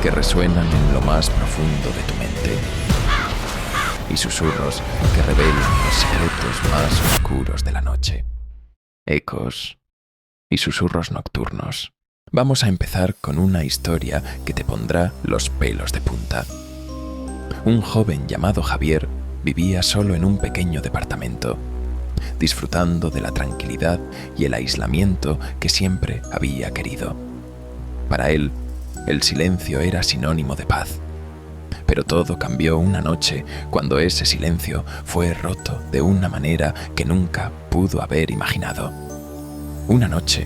que resuenan en lo más profundo de tu mente y susurros que revelan los secretos más oscuros de la noche. Ecos y susurros nocturnos. Vamos a empezar con una historia que te pondrá los pelos de punta. Un joven llamado Javier vivía solo en un pequeño departamento, disfrutando de la tranquilidad y el aislamiento que siempre había querido. Para él, el silencio era sinónimo de paz. Pero todo cambió una noche cuando ese silencio fue roto de una manera que nunca pudo haber imaginado. Una noche,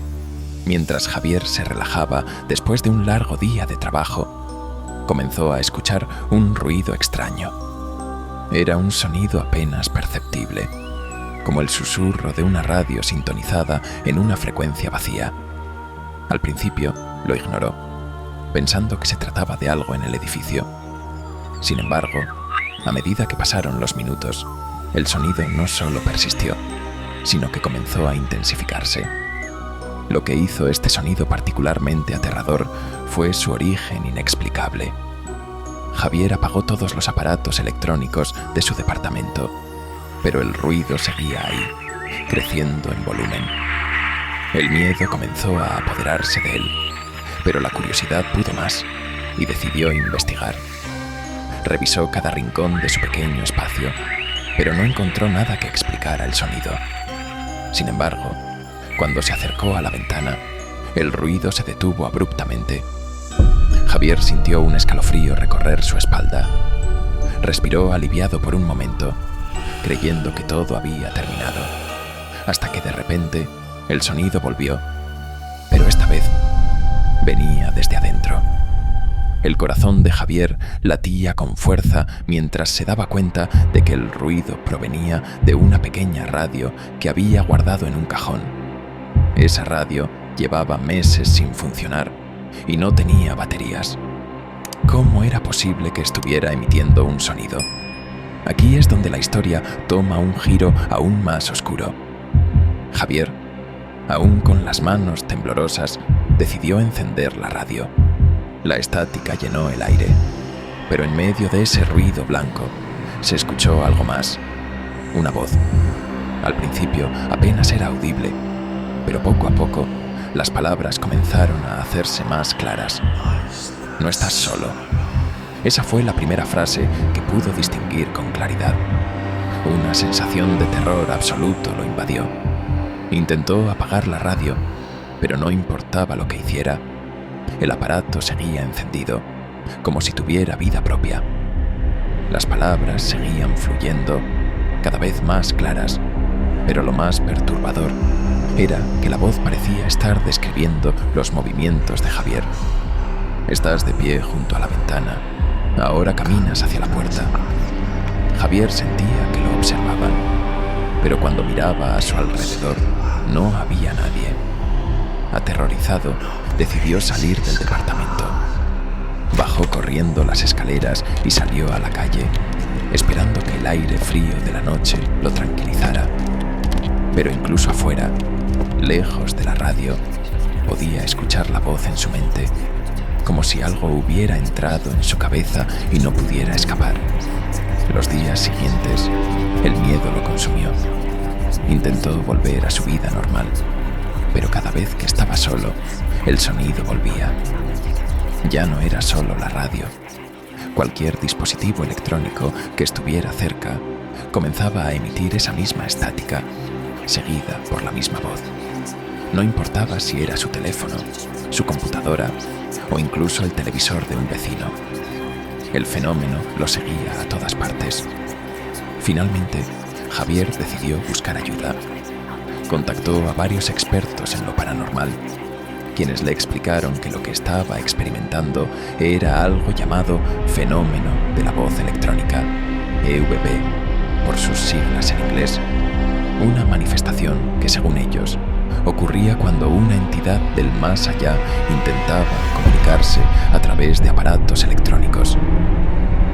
mientras Javier se relajaba después de un largo día de trabajo, comenzó a escuchar un ruido extraño. Era un sonido apenas perceptible, como el susurro de una radio sintonizada en una frecuencia vacía. Al principio lo ignoró, pensando que se trataba de algo en el edificio. Sin embargo, a medida que pasaron los minutos, el sonido no solo persistió, sino que comenzó a intensificarse. Lo que hizo este sonido particularmente aterrador fue su origen inexplicable. Javier apagó todos los aparatos electrónicos de su departamento, pero el ruido seguía ahí, creciendo en volumen. El miedo comenzó a apoderarse de él, pero la curiosidad pudo más y decidió investigar. Revisó cada rincón de su pequeño espacio, pero no encontró nada que explicara el sonido. Sin embargo, cuando se acercó a la ventana, el ruido se detuvo abruptamente. Javier sintió un escalofrío recorrer su espalda. Respiró aliviado por un momento, creyendo que todo había terminado, hasta que de repente el sonido volvió, pero esta vez venía desde adentro. El corazón de Javier latía con fuerza mientras se daba cuenta de que el ruido provenía de una pequeña radio que había guardado en un cajón. Esa radio llevaba meses sin funcionar y no tenía baterías. ¿Cómo era posible que estuviera emitiendo un sonido? Aquí es donde la historia toma un giro aún más oscuro. Javier, aún con las manos temblorosas, decidió encender la radio. La estática llenó el aire, pero en medio de ese ruido blanco se escuchó algo más, una voz. Al principio apenas era audible, pero poco a poco las palabras comenzaron a hacerse más claras. No estás solo. Esa fue la primera frase que pudo distinguir con claridad. Una sensación de terror absoluto lo invadió. Intentó apagar la radio, pero no importaba lo que hiciera. El aparato seguía encendido, como si tuviera vida propia. Las palabras seguían fluyendo, cada vez más claras, pero lo más perturbador era que la voz parecía estar describiendo los movimientos de Javier. Estás de pie junto a la ventana. Ahora caminas hacia la puerta. Javier sentía que lo observaban, pero cuando miraba a su alrededor no había nadie. Aterrorizado, decidió salir del departamento. Bajó corriendo las escaleras y salió a la calle, esperando que el aire frío de la noche lo tranquilizara. Pero incluso afuera, lejos de la radio, podía escuchar la voz en su mente, como si algo hubiera entrado en su cabeza y no pudiera escapar. Los días siguientes, el miedo lo consumió. Intentó volver a su vida normal, pero cada vez que estaba solo, el sonido volvía. Ya no era solo la radio. Cualquier dispositivo electrónico que estuviera cerca comenzaba a emitir esa misma estática, seguida por la misma voz. No importaba si era su teléfono, su computadora o incluso el televisor de un vecino. El fenómeno lo seguía a todas partes. Finalmente, Javier decidió buscar ayuda. Contactó a varios expertos en lo paranormal, quienes le explicaron que lo que estaba experimentando era algo llamado fenómeno de la voz electrónica, EVP, por sus siglas en inglés. Una manifestación que, según ellos, ocurría cuando una entidad del más allá intentaba comunicarse a través de aparatos electrónicos.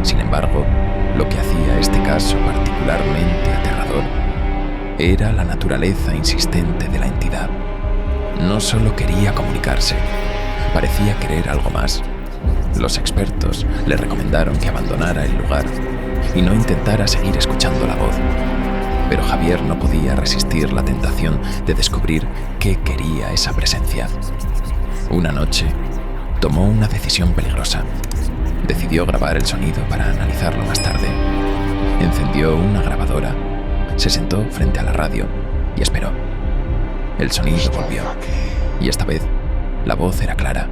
Sin embargo, lo que hacía este caso particularmente aterrador era la naturaleza insistente de la entidad. No solo quería comunicarse, parecía querer algo más. Los expertos le recomendaron que abandonara el lugar y no intentara seguir escuchando la voz. Pero Javier no podía resistir la tentación de descubrir qué quería esa presencia. Una noche, tomó una decisión peligrosa. Decidió grabar el sonido para analizarlo más tarde. Encendió una grabadora, se sentó frente a la radio y esperó. El sonido volvió, y esta vez la voz era clara.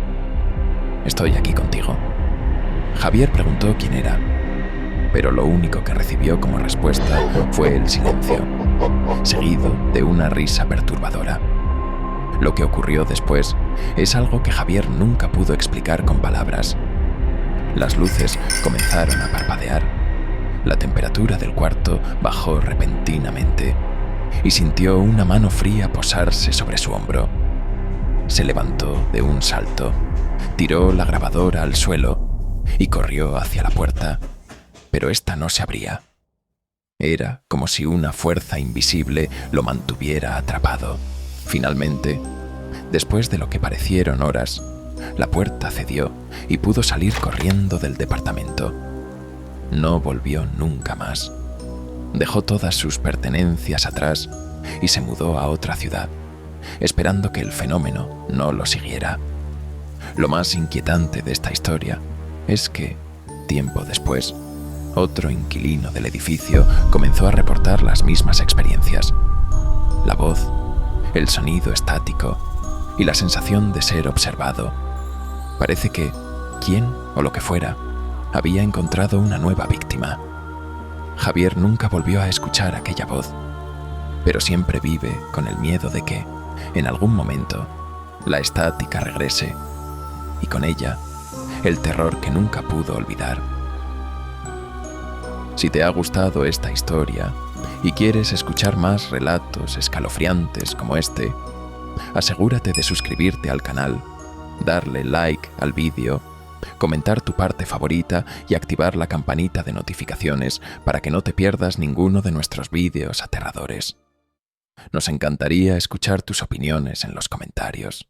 «Estoy aquí contigo». Javier preguntó quién era, pero lo único que recibió como respuesta fue el silencio, seguido de una risa perturbadora. Lo que ocurrió después es algo que Javier nunca pudo explicar con palabras. Las luces comenzaron a parpadear, la temperatura del cuarto bajó repentinamente y sintió una mano fría posarse sobre su hombro. Se levantó de un salto, tiró la grabadora al suelo y corrió hacia la puerta, pero ésta no se abría. Era como si una fuerza invisible lo mantuviera atrapado. Finalmente, después de lo que parecieron horas, la puerta cedió y pudo salir corriendo del departamento. No volvió nunca más. Dejó todas sus pertenencias atrás y se mudó a otra ciudad, esperando que el fenómeno no lo siguiera. Lo más inquietante de esta historia es que, tiempo después, otro inquilino del edificio comenzó a reportar las mismas experiencias. La voz, el sonido estático y la sensación de ser observado. Parece que quien o lo que fuera había encontrado una nueva víctima. Javier nunca volvió a escuchar aquella voz, pero siempre vive con el miedo de que, en algún momento, la estática regrese y con ella el terror que nunca pudo olvidar. Si te ha gustado esta historia y quieres escuchar más relatos escalofriantes como este, asegúrate de suscribirte al canal, darle like al vídeo, comentar tu parte favorita y activar la campanita de notificaciones para que no te pierdas ninguno de nuestros vídeos aterradores. Nos encantaría escuchar tus opiniones en los comentarios.